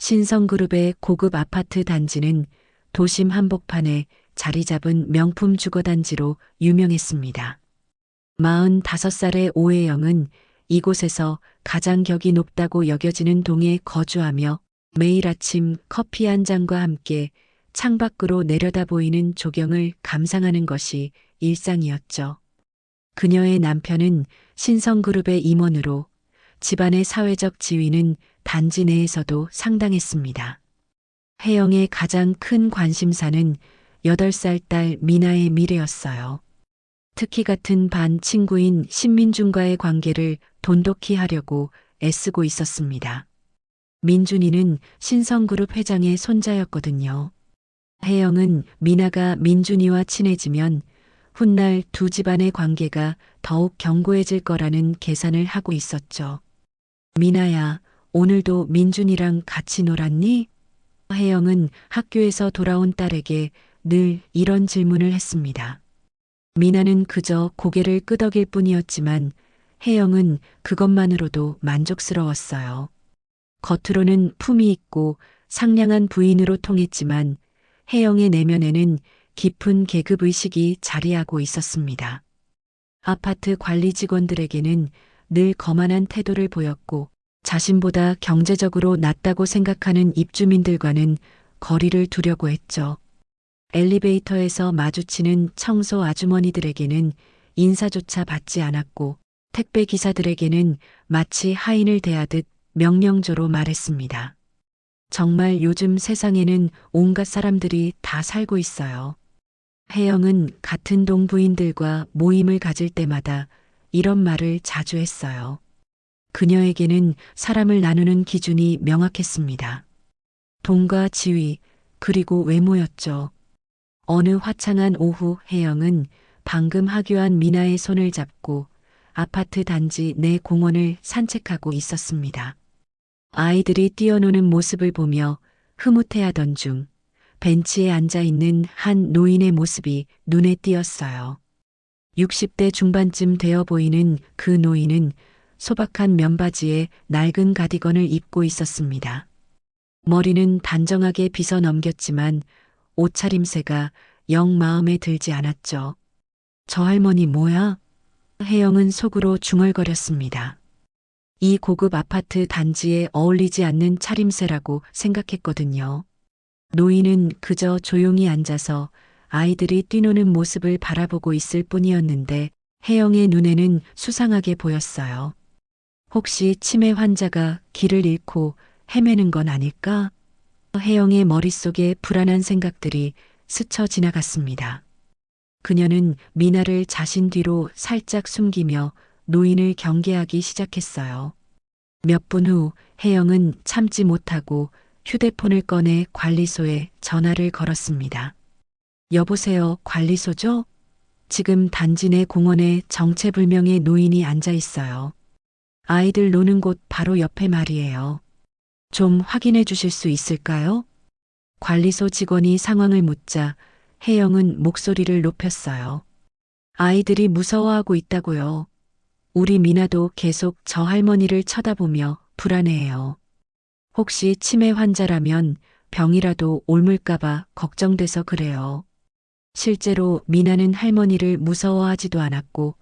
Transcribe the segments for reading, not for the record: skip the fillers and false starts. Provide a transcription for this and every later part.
신성그룹의 고급 아파트 단지는 도심 한복판에 자리 잡은 명품 주거단지로 유명했습니다. 45살의 오혜영은 이곳에서 가장 격이 높다고 여겨지는 동에 거주하며 매일 아침 커피 한 잔과 함께 창밖으로 내려다 보이는 조경을 감상하는 것이 일상이었죠. 그녀의 남편은 신성그룹의 임원으로 집안의 사회적 지위는 단지 내에서도 상당했습니다. 혜영의 가장 큰 관심사는 8살 딸 미나의 미래였어요. 특히 같은 반 친구인 신민준과의 관계를 돈독히 하려고 애쓰고 있었습니다. 민준이는 신성그룹 회장의 손자였거든요. 혜영은 미나가 민준이와 친해지면 훗날 두 집안의 관계가 더욱 견고해질 거라는 계산을 하고 있었죠. 미나야, 오늘도 민준이랑 같이 놀았니? 혜영은 학교에서 돌아온 딸에게 늘 이런 질문을 했습니다. 미나는 그저 고개를 끄덕일 뿐이었지만 혜영은 그것만으로도 만족스러웠어요. 겉으로는 품이 있고 상냥한 부인으로 통했지만 혜영의 내면에는 깊은 계급의식이 자리하고 있었습니다. 아파트 관리 직원들에게는 늘 거만한 태도를 보였고 자신보다 경제적으로 낫다고 생각하는 입주민들과는 거리를 두려고 했죠. 엘리베이터에서 마주치는 청소 아주머니들에게는 인사조차 받지 않았고 택배 기사들에게는 마치 하인을 대하듯 명령조로 말했습니다. 정말 요즘 세상에는 온갖 사람들이 다 살고 있어요. 혜영은 같은 동 부인들과 모임을 가질 때마다 이런 말을 자주 했어요. 그녀에게는 사람을 나누는 기준이 명확했습니다. 돈과 지위, 그리고 외모였죠. 어느 화창한 오후 혜영은 방금 하교한 미나의 손을 잡고 아파트 단지 내 공원을 산책하고 있었습니다. 아이들이 뛰어노는 모습을 보며 흐뭇해하던 중 벤치에 앉아 있는 한 노인의 모습이 눈에 띄었어요. 60대 중반쯤 되어 보이는 그 노인은 소박한 면바지에 낡은 가디건을 입고 있었습니다. 머리는 단정하게 빗어 넘겼지만 옷차림새가 영 마음에 들지 않았죠. 저 할머니 뭐야? 혜영은 속으로 중얼거렸습니다. 이 고급 아파트 단지에 어울리지 않는 차림새라고 생각했거든요. 노인은 그저 조용히 앉아서 아이들이 뛰노는 모습을 바라보고 있을 뿐이었는데 혜영의 눈에는 수상하게 보였어요. 혹시 치매 환자가 길을 잃고 헤매는 건 아닐까? 혜영의 머릿속에 불안한 생각들이 스쳐 지나갔습니다. 그녀는 미나를 자신 뒤로 살짝 숨기며 노인을 경계하기 시작했어요. 몇 분 후 혜영은 참지 못하고 휴대폰을 꺼내 관리소에 전화를 걸었습니다. 여보세요, 관리소죠? 지금 단지 내 공원에 정체불명의 노인이 앉아 있어요. 아이들 노는 곳 바로 옆에 말이에요. 좀 확인해 주실 수 있을까요? 관리소 직원이 상황을 묻자 혜영은 목소리를 높였어요. 아이들이 무서워하고 있다고요. 우리 미나도 계속 저 할머니를 쳐다보며 불안해해요. 혹시 치매 환자라면 병이라도 옮을까봐 걱정돼서 그래요. 실제로 미나는 할머니를 무서워하지도 않았고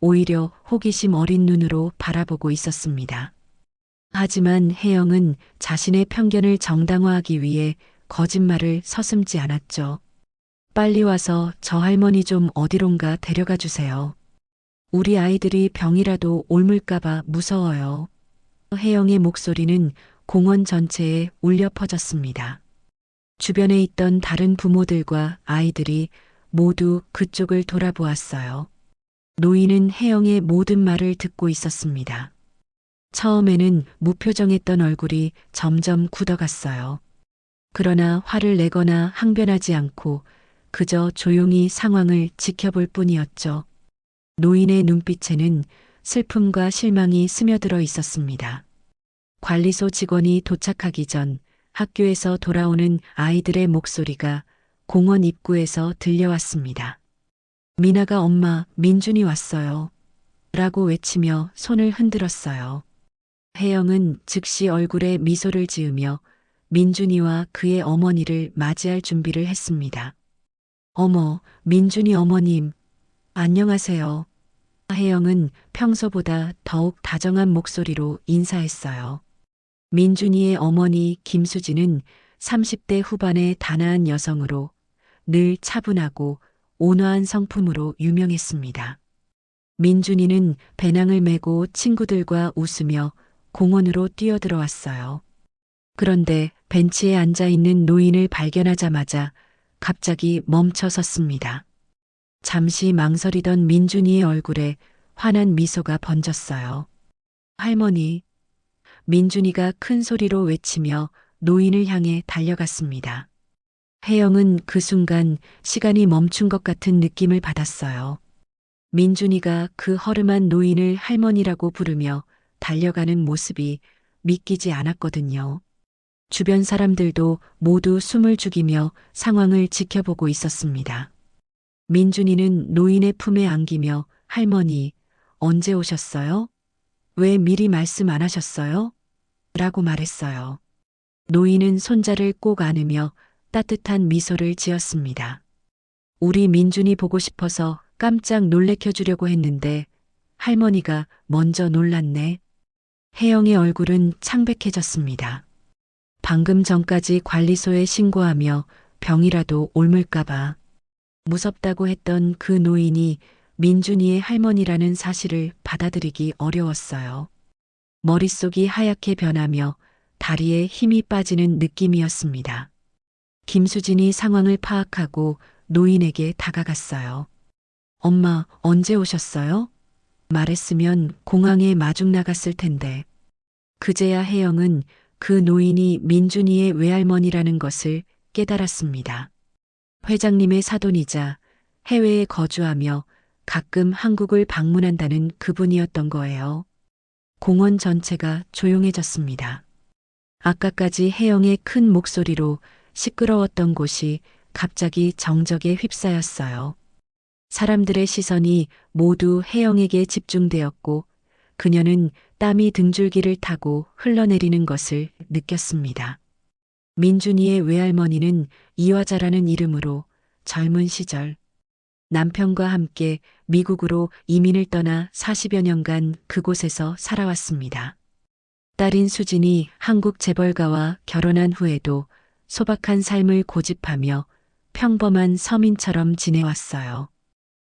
오히려 호기심 어린 눈으로 바라보고 있었습니다. 하지만 혜영은 자신의 편견을 정당화하기 위해 거짓말을 서슴지 않았죠. 빨리 와서 저 할머니 좀 어디론가 데려가 주세요. 우리 아이들이 병이라도 옮을까봐 무서워요. 혜영의 목소리는 공원 전체에 울려 퍼졌습니다. 주변에 있던 다른 부모들과 아이들이 모두 그쪽을 돌아보았어요. 노인은 혜영의 모든 말을 듣고 있었습니다. 처음에는 무표정했던 얼굴이 점점 굳어갔어요. 그러나 화를 내거나 항변하지 않고 그저 조용히 상황을 지켜볼 뿐이었죠. 노인의 눈빛에는 슬픔과 실망이 스며들어 있었습니다. 관리소 직원이 도착하기 전 학교에서 돌아오는 아이들의 목소리가 공원 입구에서 들려왔습니다. 미나가 엄마, 민준이 왔어요. 라고 외치며 손을 흔들었어요. 혜영은 즉시 얼굴에 미소를 지으며 민준이와 그의 어머니를 맞이할 준비를 했습니다. 어머, 민준이 어머님, 안녕하세요. 혜영은 평소보다 더욱 다정한 목소리로 인사했어요. 민준이의 어머니 김수지는 30대 후반의 단아한 여성으로 늘 차분하고 온화한 성품으로 유명했습니다. 민준이는 배낭을 메고 친구들과 웃으며 공원으로 뛰어들어왔어요. 그런데 벤치에 앉아 있는 노인을 발견하자마자 갑자기 멈춰 섰습니다. 잠시 망설이던 민준이의 얼굴에 환한 미소가 번졌어요. 할머니, 민준이가 큰 소리로 외치며 노인을 향해 달려갔습니다. 혜영은 그 순간 시간이 멈춘 것 같은 느낌을 받았어요. 민준이가 그 허름한 노인을 할머니라고 부르며 달려가는 모습이 믿기지 않았거든요. 주변 사람들도 모두 숨을 죽이며 상황을 지켜보고 있었습니다. 민준이는 노인의 품에 안기며 할머니, 언제 오셨어요? 왜 미리 말씀 안 하셨어요? 라고 말했어요. 노인은 손자를 꼭 안으며 따뜻한 미소를 지었습니다. 우리 민준이 보고 싶어서 깜짝 놀래켜 주려고 했는데 할머니가 먼저 놀랐네. 혜영의 얼굴은 창백해졌습니다. 방금 전까지 관리소에 신고하며 병이라도 옮을까봐 무섭다고 했던 그 노인이 민준이의 할머니라는 사실을 받아들이기 어려웠어요. 머릿속이 하얗게 변하며 다리에 힘이 빠지는 느낌이었습니다. 김수진이 상황을 파악하고 노인에게 다가갔어요. 엄마, 언제 오셨어요? 말했으면 공항에 마중 나갔을 텐데. 그제야 혜영은 그 노인이 민준이의 외할머니라는 것을 깨달았습니다. 회장님의 사돈이자 해외에 거주하며 가끔 한국을 방문한다는 그분이었던 거예요. 공원 전체가 조용해졌습니다. 아까까지 혜영의 큰 목소리로 시끄러웠던 곳이 갑자기 정적에 휩싸였어요. 사람들의 시선이 모두 혜영에게 집중되었고 그녀는 땀이 등줄기를 타고 흘러내리는 것을 느꼈습니다. 민준이의 외할머니는 이화자라는 이름으로 젊은 시절 남편과 함께 미국으로 이민을 떠나 40여 년간 그곳에서 살아왔습니다. 딸인 수진이 한국 재벌가와 결혼한 후에도 소박한 삶을 고집하며 평범한 서민처럼 지내왔어요.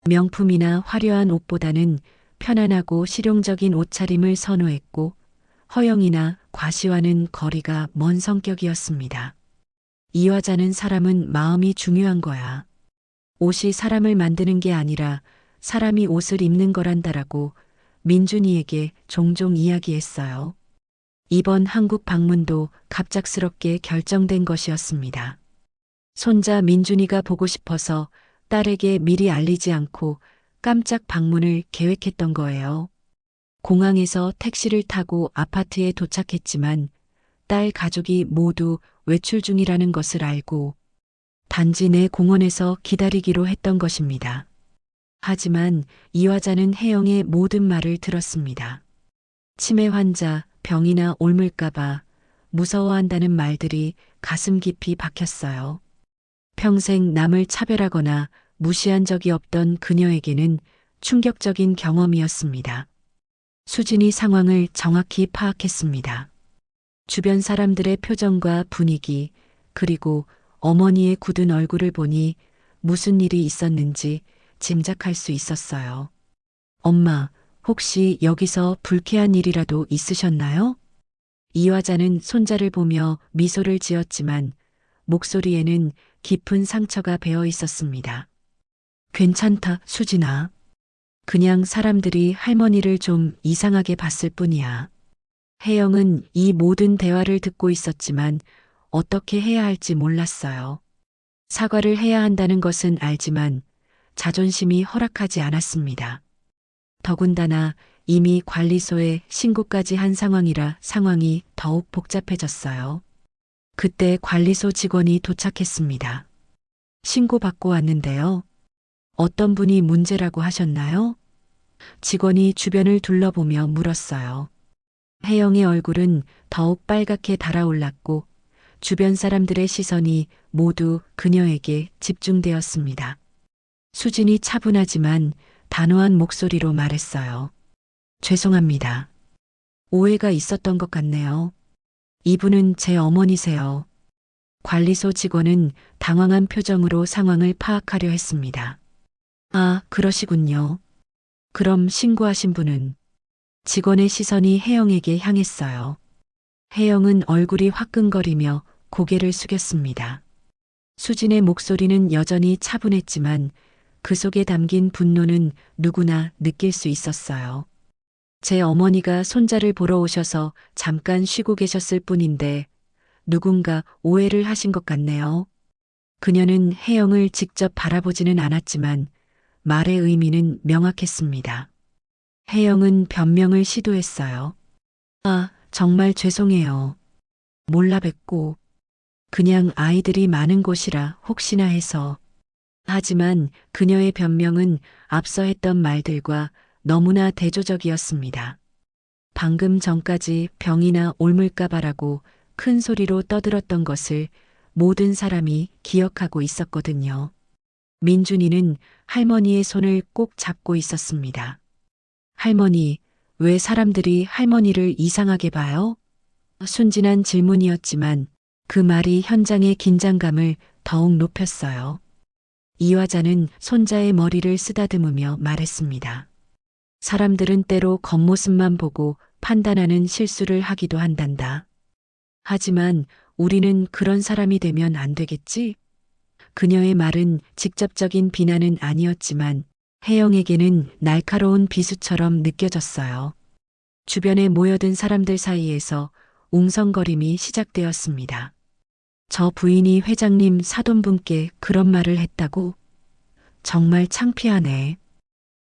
명품이나 화려한 옷보다는 편안하고 실용적인 옷차림을 선호했고 허영이나 과시와는 거리가 먼 성격이었습니다. 이화자는 사람은 마음이 중요한 거야. 옷이 사람을 만드는 게 아니라 사람이 옷을 입는 거란다라고 민준이에게 종종 이야기했어요. 이번 한국 방문도 갑작스럽게 결정된 것이었습니다. 손자 민준이가 보고 싶어서 딸에게 미리 알리지 않고 깜짝 방문을 계획했던 거예요. 공항에서 택시를 타고 아파트에 도착했지만 딸 가족이 모두 외출 중이라는 것을 알고 단지 내 공원에서 기다리기로 했던 것입니다. 하지만 이화자는 혜영의 모든 말을 들었습니다. 치매 환자, 병이나 옮을까봐 무서워한다는 말들이 가슴 깊이 박혔어요. 평생 남을 차별하거나 무시한 적이 없던 그녀에게는 충격적인 경험이었습니다. 수진이 상황을 정확히 파악했습니다. 주변 사람들의 표정과 분위기, 그리고 어머니의 굳은 얼굴을 보니 무슨 일이 있었는지 짐작할 수 있었어요. 엄마, 혹시 여기서 불쾌한 일이라도 있으셨나요? 이화자는 손자를 보며 미소를 지었지만 목소리에는 깊은 상처가 배어 있었습니다. 괜찮다, 수진아. 그냥 사람들이 할머니를 좀 이상하게 봤을 뿐이야. 혜영은 이 모든 대화를 듣고 있었지만 어떻게 해야 할지 몰랐어요. 사과를 해야 한다는 것은 알지만 자존심이 허락하지 않았습니다. 더군다나 이미 관리소에 신고까지 한 상황이라 상황이 더욱 복잡해졌어요. 그때 관리소 직원이 도착했습니다. 신고받고 왔는데요. 어떤 분이 문제라고 하셨나요? 직원이 주변을 둘러보며 물었어요. 혜영의 얼굴은 더욱 빨갛게 달아올랐고 주변 사람들의 시선이 모두 그녀에게 집중되었습니다. 수진이 차분하지만 단호한 목소리로 말했어요. 죄송합니다. 오해가 있었던 것 같네요. 이분은 제 어머니세요. 관리소 직원은 당황한 표정으로 상황을 파악하려 했습니다. 아, 그러시군요. 그럼 신고하신 분은? 직원의 시선이 혜영에게 향했어요. 혜영은 얼굴이 화끈거리며 고개를 숙였습니다. 수진의 목소리는 여전히 차분했지만 그 속에 담긴 분노는 누구나 느낄 수 있었어요. 제 어머니가 손자를 보러 오셔서 잠깐 쉬고 계셨을 뿐인데 누군가 오해를 하신 것 같네요. 그녀는 혜영을 직접 바라보지는 않았지만 말의 의미는 명확했습니다. 혜영은 변명을 시도했어요. 아, 정말 죄송해요. 몰라 뵙고 그냥 아이들이 많은 곳이라 혹시나 해서. 하지만 그녀의 변명은 앞서 했던 말들과 너무나 대조적이었습니다. 방금 전까지 병이나 옮을까봐라고 큰 소리로 떠들었던 것을 모든 사람이 기억하고 있었거든요. 민준이는 할머니의 손을 꼭 잡고 있었습니다. 할머니, 왜 사람들이 할머니를 이상하게 봐요? 순진한 질문이었지만 그 말이 현장의 긴장감을 더욱 높였어요. 이화자는 손자의 머리를 쓰다듬으며 말했습니다. 사람들은 때로 겉모습만 보고 판단하는 실수를 하기도 한단다. 하지만 우리는 그런 사람이 되면 안 되겠지? 그녀의 말은 직접적인 비난은 아니었지만 혜영에게는 날카로운 비수처럼 느껴졌어요. 주변에 모여든 사람들 사이에서 웅성거림이 시작되었습니다. 저 부인이 회장님 사돈분께 그런 말을 했다고? 정말 창피하네.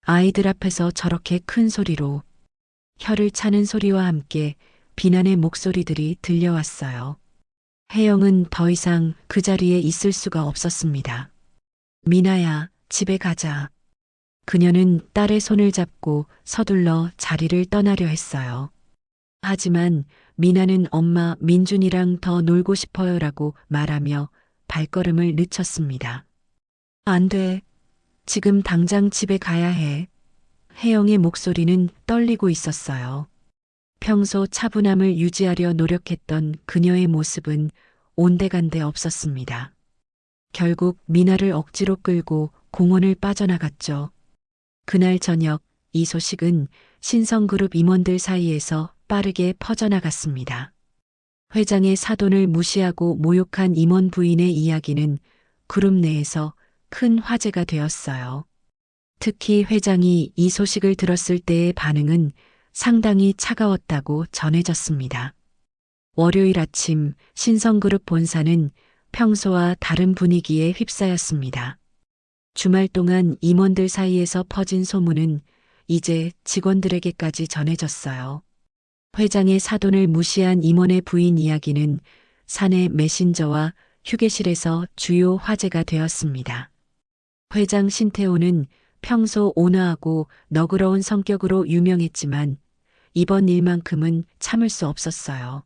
아이들 앞에서 저렇게 큰 소리로. 혀를 차는 소리와 함께 비난의 목소리들이 들려왔어요. 혜영은 더 이상 그 자리에 있을 수가 없었습니다. 미나야, 집에 가자. 그녀는 딸의 손을 잡고 서둘러 자리를 떠나려 했어요. 하지만 미나는 엄마 민준이랑 더 놀고 싶어요라고 말하며 발걸음을 늦췄습니다. 안 돼. 지금 당장 집에 가야 해. 혜영의 목소리는 떨리고 있었어요. 평소 차분함을 유지하려 노력했던 그녀의 모습은 온데간데 없었습니다. 결국 미나를 억지로 끌고 공원을 빠져나갔죠. 그날 저녁 이 소식은 신성그룹 임원들 사이에서 빠르게 퍼져나갔습니다. 회장의 사돈을 무시하고 모욕한 임원 부인의 이야기는 그룹 내에서 큰 화제가 되었어요. 특히 회장이 이 소식을 들었을 때의 반응은 상당히 차가웠다고 전해졌습니다. 월요일 아침 신성그룹 본사는 평소와 다른 분위기에 휩싸였습니다. 주말 동안 임원들 사이에서 퍼진 소문은 이제 직원들에게까지 전해졌어요. 회장의 사돈을 무시한 임원의 부인 이야기는 사내 메신저와 휴게실에서 주요 화제가 되었습니다. 회장 신태호는 평소 온화하고 너그러운 성격으로 유명했지만 이번 일만큼은 참을 수 없었어요.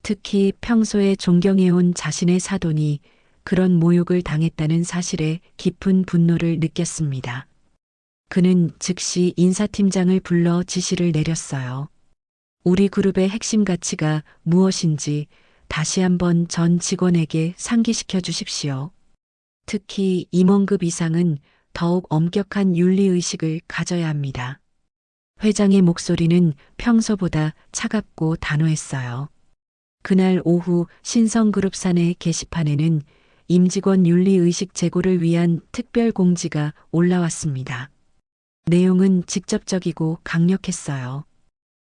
특히 평소에 존경해온 자신의 사돈이 그런 모욕을 당했다는 사실에 깊은 분노를 느꼈습니다. 그는 즉시 인사팀장을 불러 지시를 내렸어요. 우리 그룹의 핵심 가치가 무엇인지 다시 한번 전 직원에게 상기시켜 주십시오. 특히 임원급 이상은 더욱 엄격한 윤리의식을 가져야 합니다. 회장의 목소리는 평소보다 차갑고 단호했어요. 그날 오후 신성그룹 사내 게시판에는 임직원 윤리의식 제고를 위한 특별 공지가 올라왔습니다. 내용은 직접적이고 강력했어요.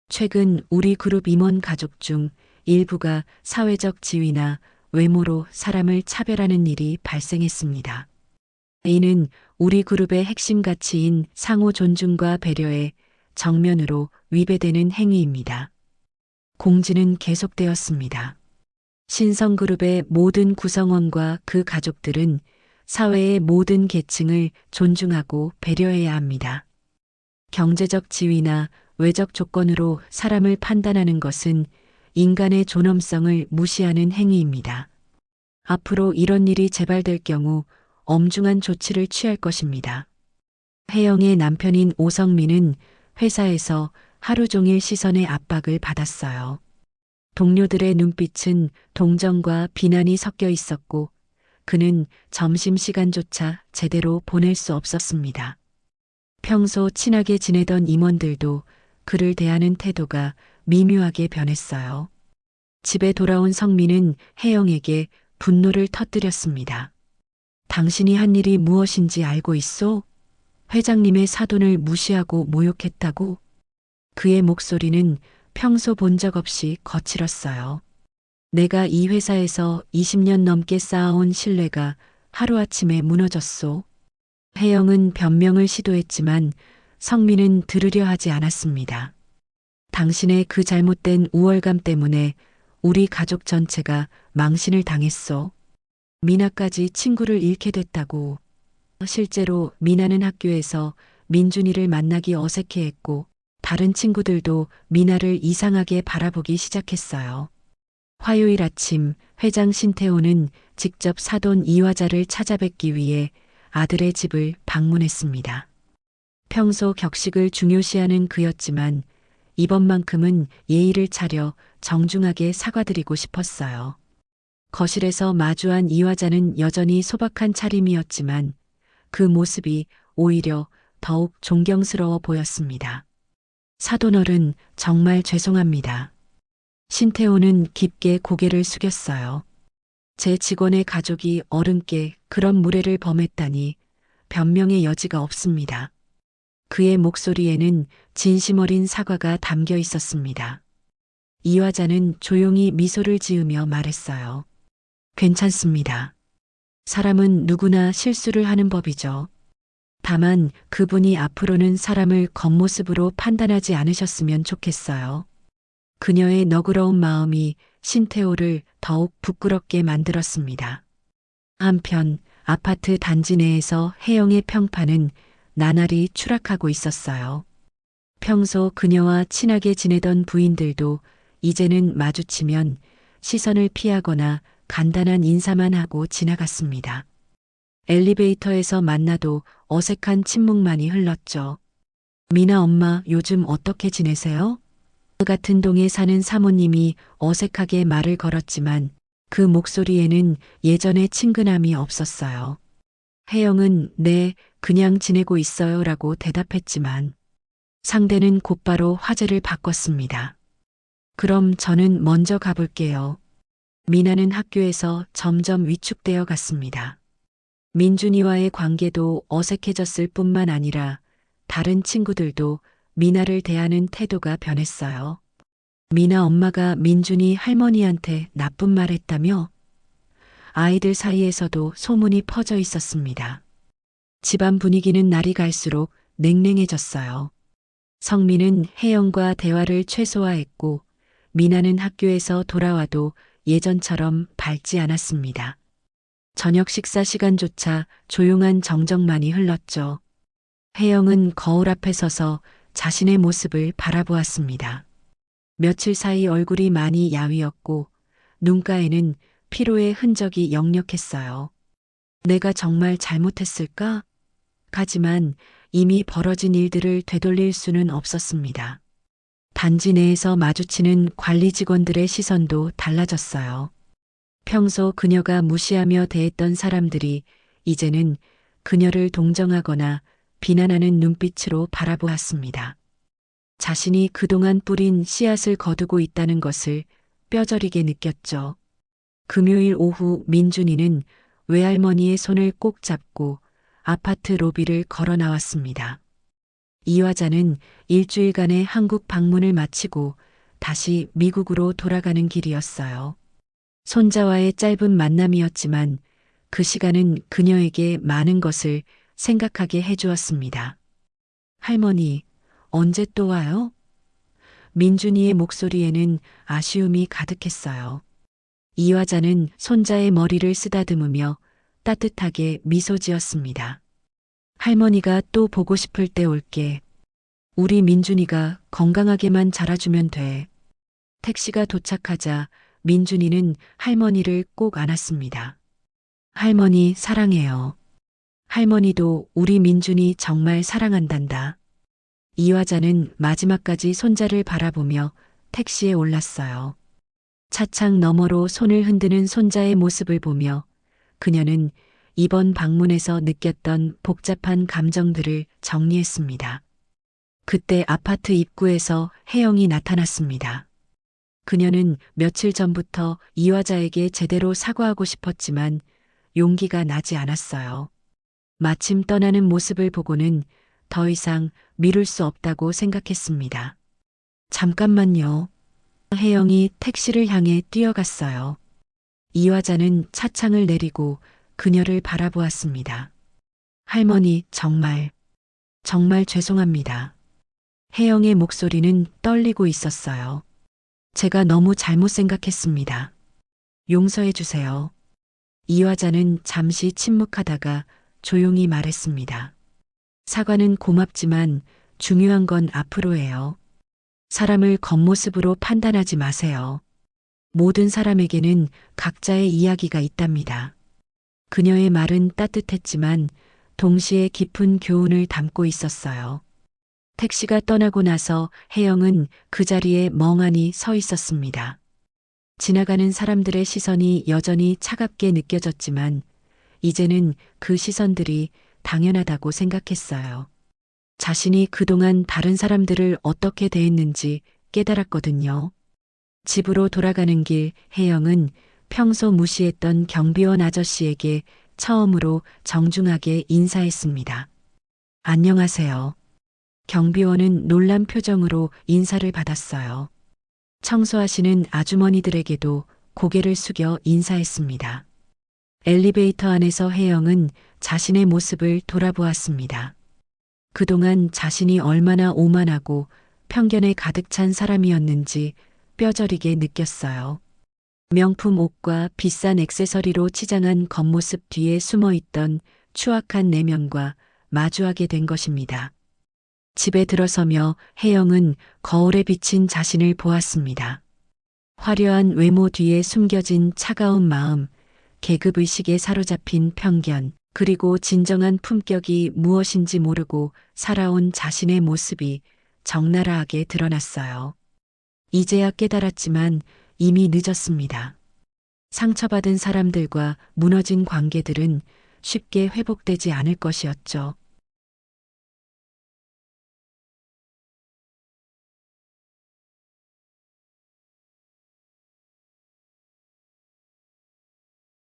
최근 우리 그룹 임원 가족 중 일부가 사회적 지위나 외모로 사람을 차별하는 일이 발생했습니다. 이는 우리 그룹의 핵심 가치인 상호 존중과 배려에 정면으로 위배되는 행위입니다. 공지는 계속되었습니다. 신성그룹의 모든 구성원과 그 가족들은 사회의 모든 계층을 존중하고 배려해야 합니다. 경제적 지위나 외적 조건으로 사람을 판단하는 것은 인간의 존엄성을 무시하는 행위입니다. 앞으로 이런 일이 재발될 경우 엄중한 조치를 취할 것입니다. 혜영의 남편인 오성민은 회사에서 하루 종일 시선의 압박을 받았어요. 동료들의 눈빛은 동정과 비난이 섞여 있었고 그는 점심시간조차 제대로 보낼 수 없었습니다. 평소 친하게 지내던 임원들도 그를 대하는 태도가 미묘하게 변했어요. 집에 돌아온 성민은 혜영에게 분노를 터뜨렸습니다. 당신이 한 일이 무엇인지 알고 있소? 회장님의 사돈을 무시하고 모욕했다고? 그의 목소리는 평소 본 적 없이 거칠었어요. 내가 이 회사에서 20년 넘게 쌓아온 신뢰가 하루아침에 무너졌소. 혜영은 변명을 시도했지만 성민은 들으려 하지 않았습니다. 당신의 그 잘못된 우월감 때문에 우리 가족 전체가 망신을 당했소. 미나까지 친구를 잃게 됐다고. 실제로 미나는 학교에서 민준이를 만나기 어색해했고 다른 친구들도 미나를 이상하게 바라보기 시작했어요. 화요일 아침 회장 신태호는 직접 사돈 이화자를 찾아뵙기 위해 아들의 집을 방문했습니다. 평소 격식을 중요시하는 그였지만 이번만큼은 예의를 차려 정중하게 사과드리고 싶었어요. 거실에서 마주한 이화자는 여전히 소박한 차림이었지만 그 모습이 오히려 더욱 존경스러워 보였습니다. 사돈어른, 정말 죄송합니다. 신태호는 깊게 고개를 숙였어요. 제 직원의 가족이 어른께 그런 무례를 범했다니 변명의 여지가 없습니다. 그의 목소리에는 진심 어린 사과가 담겨 있었습니다. 이화자는 조용히 미소를 지으며 말했어요. 괜찮습니다. 사람은 누구나 실수를 하는 법이죠. 다만 그분이 앞으로는 사람을 겉모습으로 판단하지 않으셨으면 좋겠어요. 그녀의 너그러운 마음이 신태호를 더욱 부끄럽게 만들었습니다. 한편 아파트 단지 내에서 혜영의 평판은 나날이 추락하고 있었어요. 평소 그녀와 친하게 지내던 부인들도 이제는 마주치면 시선을 피하거나 간단한 인사만 하고 지나갔습니다. 엘리베이터에서 만나도 어색한 침묵만이 흘렀죠. 미나 엄마 요즘 어떻게 지내세요? 그 같은 동에 사는 사모님이 어색하게 말을 걸었지만 그 목소리에는 예전의 친근함이 없었어요. 혜영은 네, 그냥 지내고 있어요 라고 대답했지만 상대는 곧바로 화제를 바꿨습니다. 그럼 저는 먼저 가볼게요. 미나는 학교에서 점점 위축되어 갔습니다. 민준이와의 관계도 어색해졌을 뿐만 아니라 다른 친구들도 미나를 대하는 태도가 변했어요. 미나 엄마가 민준이 할머니한테 나쁜 말 했다며? 아이들 사이에서도 소문이 퍼져 있었습니다. 집안 분위기는 날이 갈수록 냉랭해졌어요. 성민은 혜영과 대화를 최소화했고 미나는 학교에서 돌아와도 예전처럼 밝지 않았습니다. 저녁 식사 시간조차 조용한 정적만이 흘렀죠. 혜영은 거울 앞에 서서 자신의 모습을 바라보았습니다. 며칠 사이 얼굴이 많이 야위었고 눈가에는 피로의 흔적이 역력했어요. 내가 정말 잘못했을까? 하지만 이미 벌어진 일들을 되돌릴 수는 없었습니다. 단지 내에서 마주치는 관리 직원들의 시선도 달라졌어요. 평소 그녀가 무시하며 대했던 사람들이 이제는 그녀를 동정하거나 비난하는 눈빛으로 바라보았습니다. 자신이 그동안 뿌린 씨앗을 거두고 있다는 것을 뼈저리게 느꼈죠. 금요일 오후 민준이는 외할머니의 손을 꼭 잡고 아파트 로비를 걸어 나왔습니다. 이화자는 일주일간의 한국 방문을 마치고 다시 미국으로 돌아가는 길이었어요. 손자와의 짧은 만남이었지만 그 시간은 그녀에게 많은 것을 생각하게 해주었습니다. 할머니, 언제 또 와요? 민준이의 목소리에는 아쉬움이 가득했어요. 이화자는 손자의 머리를 쓰다듬으며 따뜻하게 미소 지었습니다. 할머니가 또 보고 싶을 때 올게. 우리 민준이가 건강하게만 자라주면 돼. 택시가 도착하자 민준이는 할머니를 꼭 안았습니다. 할머니 사랑해요. 할머니도 우리 민준이 정말 사랑한단다. 이화자는 마지막까지 손자를 바라보며 택시에 올랐어요. 차창 너머로 손을 흔드는 손자의 모습을 보며 그녀는 이번 방문에서 느꼈던 복잡한 감정들을 정리했습니다. 그때 아파트 입구에서 혜영이 나타났습니다. 그녀는 며칠 전부터 이화자에게 제대로 사과하고 싶었지만 용기가 나지 않았어요. 마침 떠나는 모습을 보고는 더 이상 미룰 수 없다고 생각했습니다. 잠깐만요. 혜영이 택시를 향해 뛰어갔어요. 이화자는 차창을 내리고 그녀를 바라보았습니다. 할머니, 정말 죄송합니다. 혜영의 목소리는 떨리고 있었어요. 제가 너무 잘못 생각했습니다. 용서해 주세요. 이화자는 잠시 침묵하다가 조용히 말했습니다. 사과는 고맙지만 중요한 건 앞으로예요. 사람을 겉모습으로 판단하지 마세요. 모든 사람에게는 각자의 이야기가 있답니다. 그녀의 말은 따뜻했지만 동시에 깊은 교훈을 담고 있었어요. 택시가 떠나고 나서 혜영은 그 자리에 멍하니 서 있었습니다. 지나가는 사람들의 시선이 여전히 차갑게 느껴졌지만 이제는 그 시선들이 당연하다고 생각했어요. 자신이 그동안 다른 사람들을 어떻게 대했는지 깨달았거든요. 집으로 돌아가는 길 혜영은 평소 무시했던 경비원 아저씨에게 처음으로 정중하게 인사했습니다. 안녕하세요. 경비원은 놀란 표정으로 인사를 받았어요. 청소하시는 아주머니들에게도 고개를 숙여 인사했습니다. 엘리베이터 안에서 혜영은 자신의 모습을 돌아보았습니다. 그동안 자신이 얼마나 오만하고 편견에 가득 찬 사람이었는지 뼈저리게 느꼈어요. 명품 옷과 비싼 액세서리로 치장한 겉모습 뒤에 숨어 있던 추악한 내면과 마주하게 된 것입니다. 집에 들어서며 혜영은 거울에 비친 자신을 보았습니다. 화려한 외모 뒤에 숨겨진 차가운 마음, 계급의식에 사로잡힌 편견, 그리고 진정한 품격이 무엇인지 모르고 살아온 자신의 모습이 적나라하게 드러났어요. 이제야 깨달았지만 이미 늦었습니다. 상처받은 사람들과 무너진 관계들은 쉽게 회복되지 않을 것이었죠.